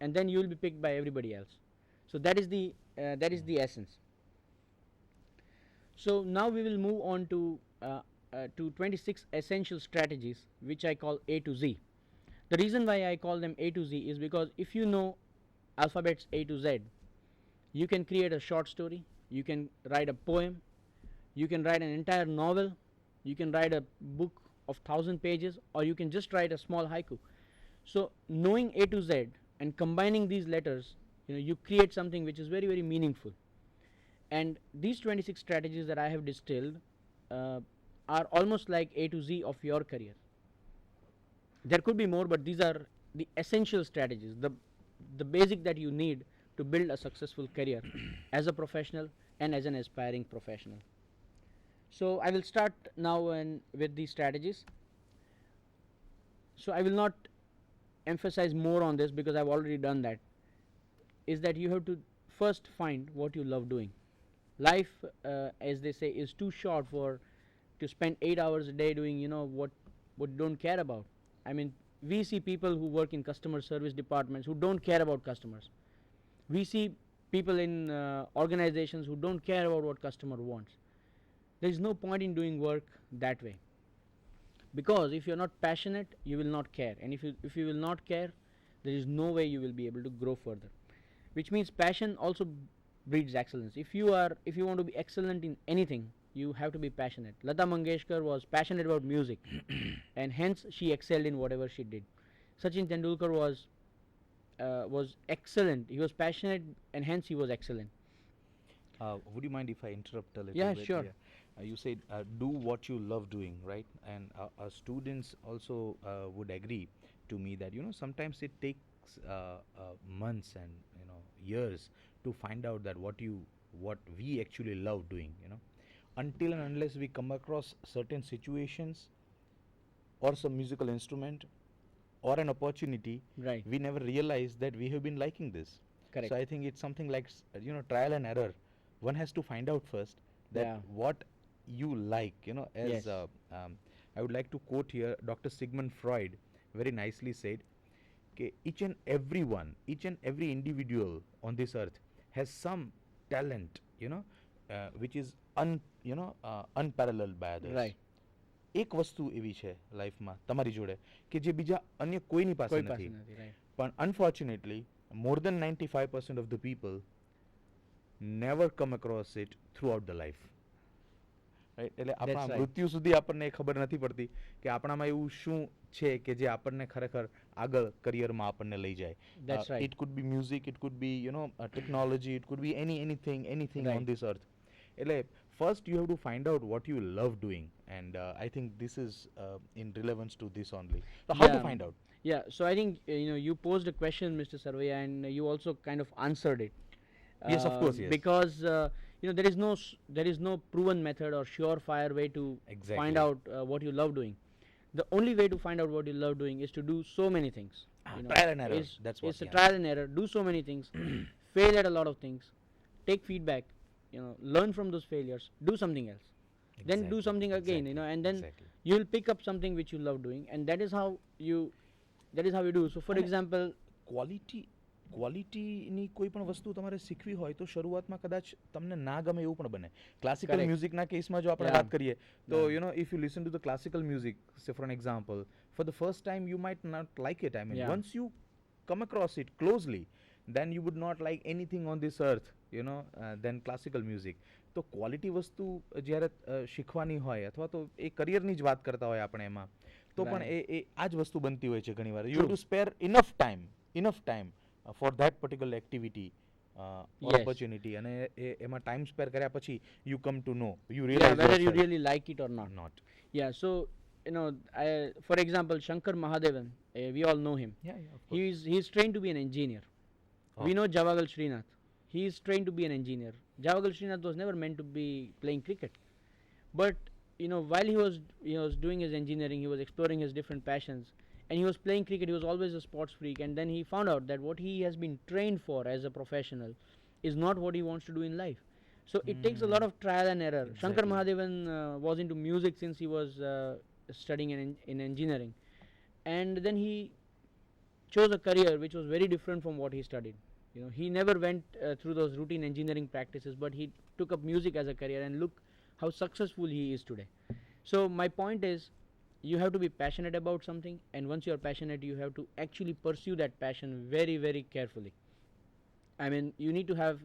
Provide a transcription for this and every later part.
and then you will be picked by everybody else. So that is the essence. So now we will move on to 26 essential strategies, which I call A to Z. The reason why I call them A to Z is because if you know alphabets A to Z, you can create a short story, you can write a poem, you can write an entire novel, you can write a book of 1,000 pages, or you can just write a small haiku. So knowing A to Z and combining these letters, you create something which is very, very meaningful. And these 26 strategies that I have distilled uh, are almost like A to Z of your career. There could be more, but these are the essential strategies, the basic that you need to build a successful career as a professional and as an aspiring professional. So I will start now with these strategies. So I will not emphasize more on this because I've already done that. Is that you have to first find what you love doing. Life, as they say, is too short for to spend 8 hours a day doing what you don't care about. I mean, we see people who work in customer service departments who don't care about customers. We see people in organizations who don't care about what customer wants. There is no point in doing work that way, because if you're not passionate, you will not care, and if you will not care, there is no way you will be able to grow further. Which means passion also breeds excellence. If you want to be excellent in anything, you have to be passionate. Lata Mangeshkar was passionate about music and hence she excelled in whatever she did. Sachin Tendulkar was excellent. He was passionate and hence he was excellent. Would you mind if I interrupt a little Yeah, bit? sure. You said do what you love doing, right? And our students also would agree to me that sometimes it takes months and years to find out that what we actually love doing. Until and unless we come across certain situations or some musical instrument or an opportunity, Right. we never realize that we have been liking this. Correct. So I think it's something like trial and error. One has to find out first that Yeah. what you like. As Yes. I would like to quote here, Dr. Sigmund Freud very nicely said, okay, each and every individual on this earth has some talent, which is unparalleled by others. Right. એક વસ્તુ એવી છે લાઈફમાં તમારી જોડે કે જે બીજા અન્ય કોઈની પાસે કોઈ નથી. પાસે નથી. Right. પણ unfortunately more than 95% of the people never come across it throughout the life. Right? એટલે આપણા That's right. મૃત્યુ સુધી આપણને ખબર નથી પડતી કે આપણામાં એવું શું છે કે જે આપણને ખરેખર આગળ કરિયરમાં આપણને લઈ જાય. That's right. It could be music, it could be technology, it could be anything on Right. this earth. એટલે first you have to find out what you love doing, and I think this is in relevance to this only. So how to Yeah. find out? Yeah, so I think you posed a question, Mr. Sarvaya, and you also kind of answered it. Yes, of course, yes. Because there is no proven method or surefire way to Exactly. find out what you love doing. The only way to find out what you love doing is to do so many things. Trial and error. That's what. It's a trial and error. Do so many things. Fail at a lot of things. Take feedback. Learn from those failures. Do something else. Then do something again. And then Exactly. you will pick up something which you love doing, and that is how you do. So, for And example, ક્વોલિટીની કોઈ પણ વસ્તુ તમારે શીખવી હોય તો શરૂઆતમાં કદાચ તમને ના ગમે એવું પણ બને. Classical Correct. મ્યુઝિકના કેસમાં જો આપણે Yeah. વાત કરીએ તો Yeah. if you listen to the classical music, say for an example, for the first time you might not like it. I mean, Yeah. once you come across it closely, then you would not like anything on this earth, than classical music. તો quality વસ્તુ જ્યારે શીખવાની હોય અથવા તો એ કરિયરની જ વાત કરતા હોય આપણે એમાં, તો પણ Right. એ આ જ વસ્તુ બનતી હોય છે ઘણીવાર. You True. Have to spare enough time for that particular activity or Yes. opportunity, અને એમાં ટાઈમ સ્પેર કર્યા પછી you come to know, you Yeah, realize whether you yourself. really like it or not. Yeah, so for example, Shankar Mahadevan, we all know him. Yeah, of course. He is trained to be an engineer. We know Javagal Srinath. He is trained to be an engineer. Javagal Srinath was never meant to be playing cricket, but while he was doing his engineering, he was exploring his different passions, and he was playing cricket. He was always a sports freak, and then he found out that what he has been trained for as a professional is not what he wants to do in life. So it takes a lot of trial and error. Shankar Exactly. Mahadevan was into music since he was studying in engineering, and then he chose a career which was very different from what he studied. You know, he never went through those routine engineering practices, but he took up music as a career, and look how successful he is today. So my point is, you have to be passionate about something, and once you are passionate, you have to actually pursue that passion very, very carefully. I mean, you need to have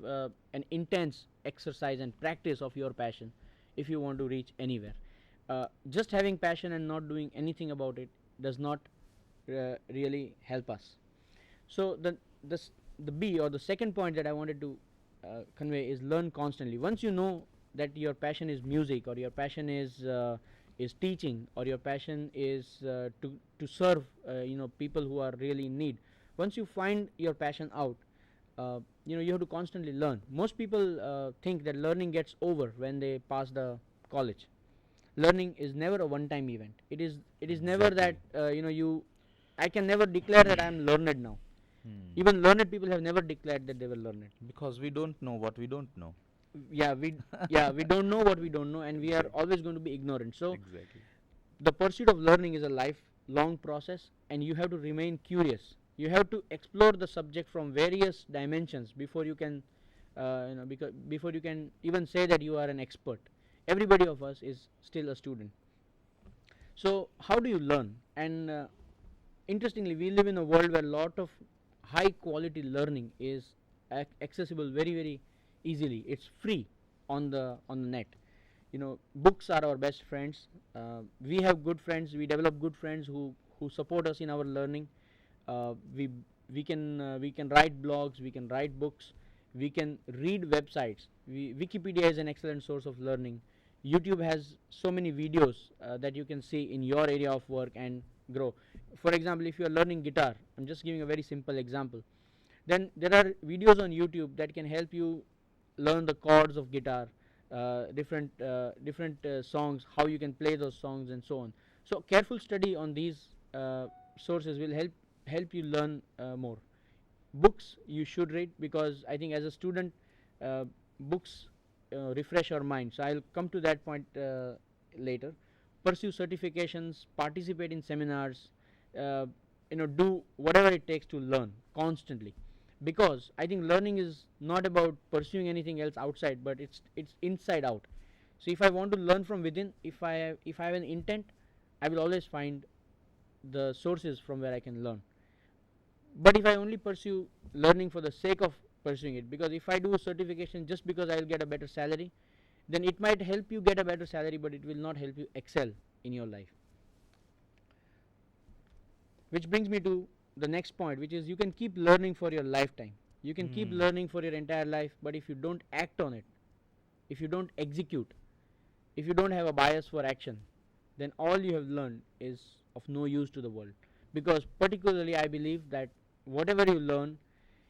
an intense exercise and practice of your passion if you want to reach anywhere. Just having passion and not doing anything about it does not really help us. So the B, or the second point that I wanted to convey, is learn constantly. Once you know that your passion is music, or your passion is teaching, or your passion is to serve people who are really in need. Once you find your passion out, you have to constantly learn. Most people think that learning gets over when they pass the college. Learning is never a one time event. It is never that you I can never declare that I am learned now. Even learned people have never declared that they were learned. Because we don't know what we don't know. Yeah, we don't know what we don't know, and we are always going to be ignorant. So Exactly. the pursuit of learning is a lifelong process, and you have to remain curious. You have to explore the subject from various dimensions before you can before you can even say that you are an expert. Everybody of us is still a student. So how do you learn? And interestingly, we live in a world where a lot of high quality learning is accessible very, very easily. It's free on the net. Books are our best friends. We have good friends. We develop good friends who support us in our learning. We can write blogs. We can write books. We can read websites. Wikipedia is an excellent source of learning. YouTube has so many videos that you can see in your area of work and grow. For example, if you are learning guitar, I'm just giving a very simple example, then there are videos on YouTube that can help you learn the chords of guitar, different songs, how you can play those songs, and so on. So careful study on these sources will help you learn more. Books you should read, because I think as a student, books refresh our mind. So I'll come to that point later. Pursue certifications, participate in seminars, do whatever it takes to learn constantly, because I think learning is not about pursuing anything else outside, but it's inside out. So if I want to learn from within, if I have an intent, I will always find the sources from where I can learn. But if I only pursue learning for the sake of pursuing it, because if I do a certification just because I will get a better salary, then it might help you get a better salary, but it will not help you excel in your life. Which brings me to the next point, which is you can keep learning for your lifetime. You can keep learning for your entire life, but if you don't act on it, if you don't execute, if you don't have a bias for action, then all you have learned is of no use to the world. Because particularly I believe that whatever you learn,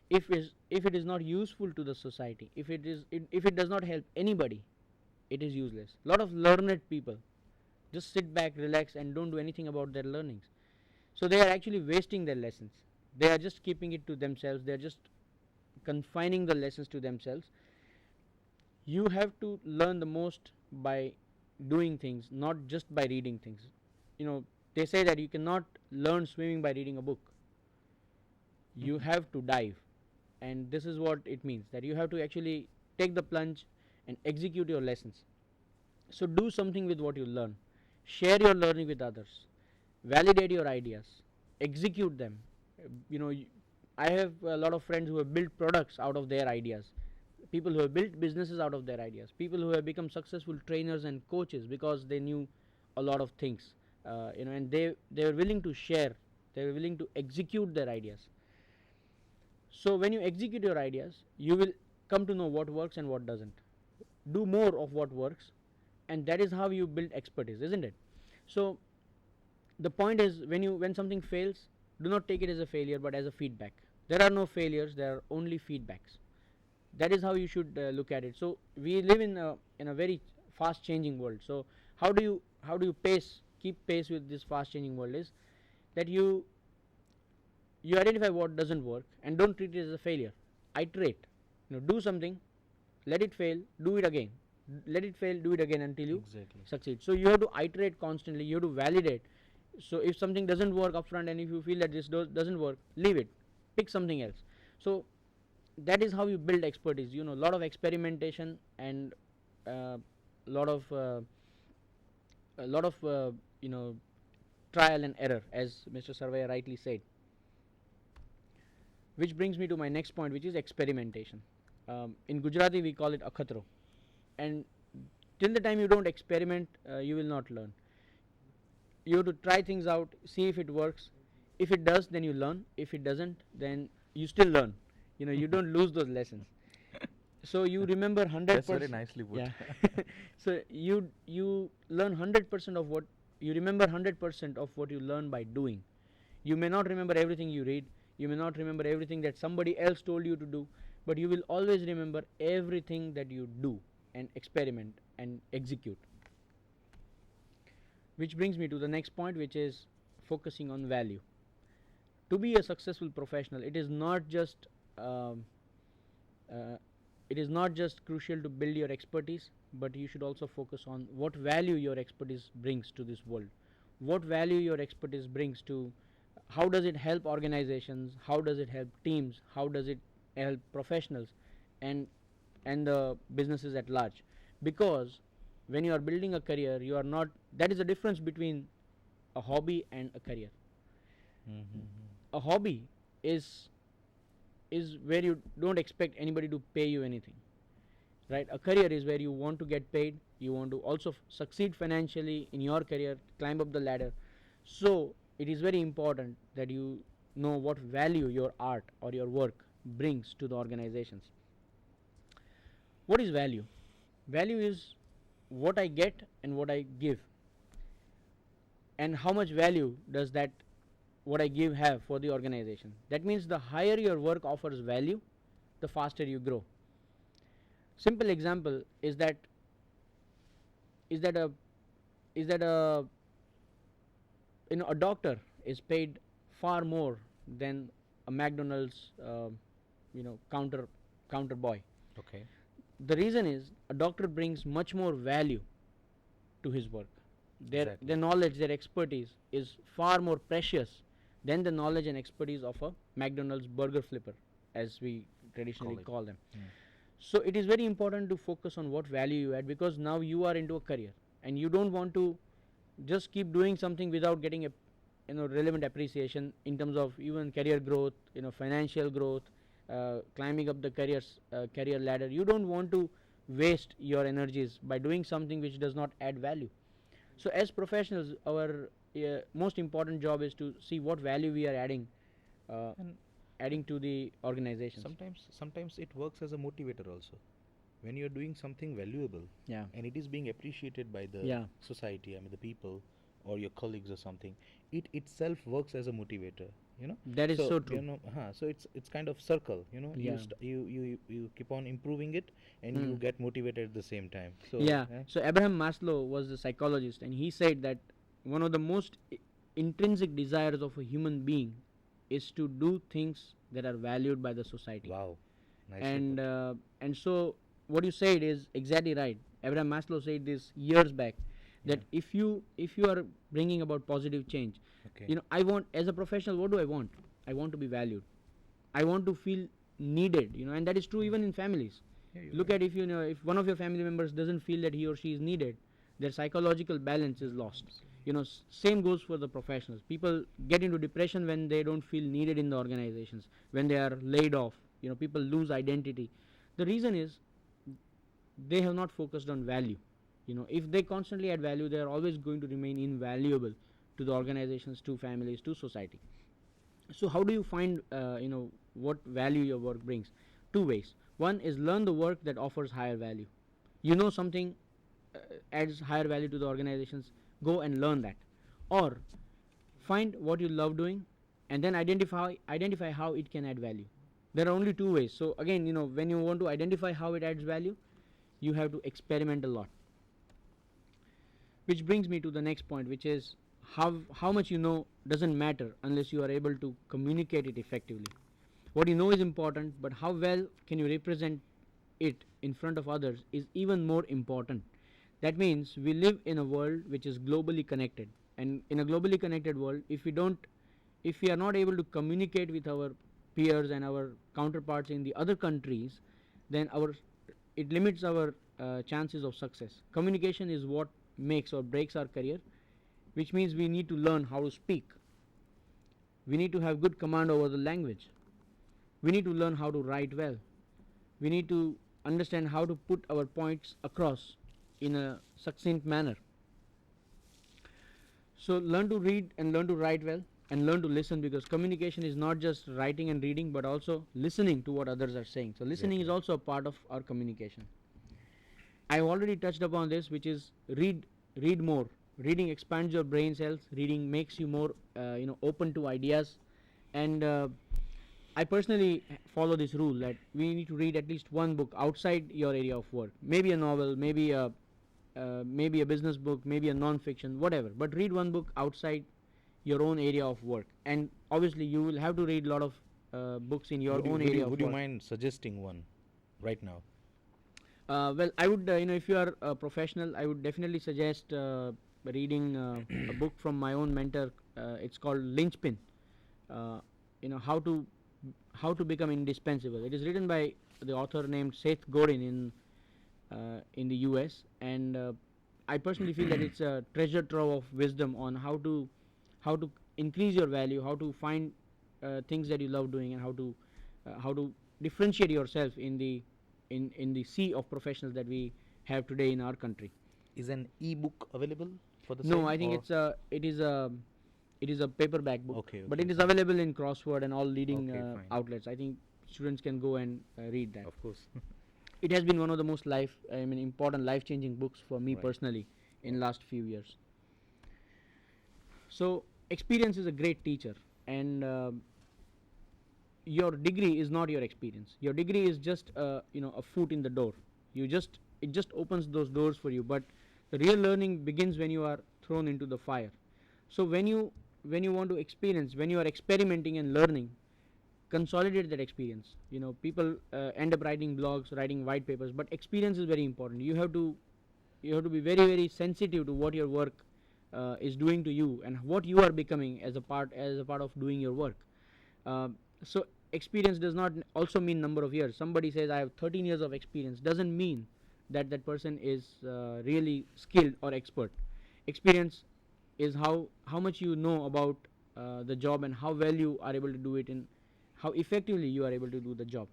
if it is not useful to the society, if it does not help anybody, it is useless. A lot of learned people just sit back, relax, and don't do anything about their learnings. So they are actually wasting their lessons. They are just keeping it to themselves. They are just confining the lessons to themselves. You have to learn the most by doing things, not just by reading things. They say that you cannot learn swimming by reading a book. You have to dive, and this is what it means, that you have to actually take the plunge and execute your lessons. So do something with what you learn. Share your learning with others. Validate your ideas. Execute them. I have a lot of friends who have built products out of their ideas. People who have built businesses out of their ideas. People who have become successful trainers and coaches because they knew a lot of things. And they were willing to share. They were willing to execute their ideas. So when you execute your ideas, you will come to know what works and what doesn't. Do more of what works, and that is how you build expertise, isn't it? So the point is, when something fails, do not take it as a failure, but as a feedback. There are no failures, there are only feedbacks. That is how you should look at it. So we live in a very fast changing world. So how do you keep pace with this fast changing world, is that you identify what doesn't work and don't treat it as a failure. Iterate. Do something, let it fail, do it again. Let it fail, do it again until you succeed. So you have to iterate constantly. You have to validate. So if something doesn't work upfront, and if you feel that this doesn't work, leave it, pick something else. So that is how you build expertise. A lot of experimentation and uh, lot of a lot of you know trial and error, as Mr. Surveyor rightly said. Which brings me to my next point, which is experimentation. In Gujarati, we call it akhatro. And till the time you don't experiment, you will not learn. You have to try things out, see if it works. If it does, then you learn. If it doesn't, then you still learn. You don't lose those lessons. So you remember 100%. That's very nicely put. Yeah. So you learn 100% of what you remember. 100% of what you learn by doing. You may not remember everything you read. You may not remember everything that somebody else told you to do, but you will always remember everything that you do and experiment and execute. Which brings me to the next point, which is focusing on value. To be a successful professional, it is not just crucial to build your expertise, but you should also focus on what value your expertise brings to this world. What value your expertise brings to, how does it help organizations, how does it help teams, how does it help professionals and the businesses at large. Because when you are building a career, you are not, that is the difference between a hobby and a career. A hobby is where you don't expect anybody to pay you anything, right? A career is where you want to get paid, you want to also succeed financially in your career, climb up the ladder. So it is very important that you know what value your art or your work brings to the organizations. What is value? Value is what I get and what I give, and how much value does that what I give have for the organization. That means the higher your work offers value, the faster you grow. Simple example is that a a doctor is paid far more than a McDonald's counter boy. Okay. The reason is a doctor brings much more value to his work. Their knowledge, their expertise is far more precious than the knowledge and expertise of a McDonald's burger flipper, as we traditionally call them. So it is very important to focus on what value you add, because now you are into a career and you don't want to just keep doing something without getting a relevant appreciation in terms of even career growth, financial growth, climbing up the career ladder. You don't want to waste your energies by doing something which does not add value. So as professionals, our most important job is to see what value we are adding to the organization. Sometimes it works as a motivator also. When you are doing something valuable, Yeah. and it is being appreciated by the Yeah. society, the people or your colleagues or something, it itself works as a motivator. That is so true. So it's kind of circle. Yeah. You keep on improving it, and you get motivated at the same time. So Yeah. So Abraham Maslow was a psychologist, and he said that one of the most intrinsic desires of a human being is to do things that are valued by the society. Wow. Nice. And so what you said is exactly right. Abraham Maslow said this years back, that if you are bringing about positive change, Okay. I want, as a professional, what do I want? I want to be valued. I want to feel needed, and that is true even in families. Yeah, Look at, if if one of your family members doesn't feel that he or she is needed, their psychological balance is lost. Same goes for the professionals. People get into depression when they don't feel needed in the organizations, when they are laid off. People lose identity. The reason is they have not focused on value. If they constantly add value, they are always going to remain invaluable to the organizations, to families, to society. So how do you find what value your work brings? Two ways. One is learn the work that offers higher value. Something adds higher value to the organizations, go and learn that. Or find what you love doing and then identify how it can add value. There are only two ways. So again, when you want to identify how it adds value, you have to experiment a lot. Which brings me to the next point, which is how much you know doesn't matter unless you are able to communicate it effectively. What you know is important, but how well can you represent it in front of others is even more important. That means we live in a world which is globally connected, And in a globally connected world, if we are not able to communicate with our peers and our counterparts in the other countries, then it limits our chances of success. Communication is what makes or breaks our career, which means we need to learn how to speak. We need to have good command over the language. We need to learn how to write well. We need to understand how to put our points across in a succinct manner. So learn to read and learn to write well, and learn to listen, because communication is not just writing and reading but also listening to what others are saying. So listening is also a part of our communication. I have already touched upon this, which is read more. Reading expands your brain cells. Reading makes you more open to ideas. And I personally follow this rule that we need to read at least one book outside your area of work. Maybe a novel, maybe a business book, maybe a non-fiction, whatever. But read one book outside your own area of work. And obviously, you will have to read a lot of books in your own area of work. Would you mind suggesting one right now? Well, I would, if you are a professional, I would definitely suggest reading a book from my own mentor. It's called Linchpin. How to become indispensable. It is written by the author named Seth Godin in the U.S. and I personally feel that it's a treasure trove of wisdom on how to increase your value, how to find things that you love doing, and how to differentiate yourself in the sea of professionals that we have today in our country. Is an e-book available for the same? No, I think it is a paperback book. Okay, but okay. it is available in Crossword and all leading Okay, outlets. I think students can go and read that. Of course. It has been one of the most important life-changing books for me personally in last few years. So experience is a great teacher, and your degree is not your experience. Your degree is just a foot in the door. It just opens those doors for you. But the real learning begins when you are thrown into the fire. So when you want to experience, when you are experimenting and learning, consolidate that experience. People end up writing blogs, writing white papers, but experience is very important. You have to be very, very sensitive to what your work is doing to you and what you are becoming as a part of doing your work. So experience does not also mean number of years. Somebody says I have 13 years of experience, doesn't mean that person is really skilled or expert. Experience is how much you know about the job and how well you are able to do it and how effectively you are able to do the job.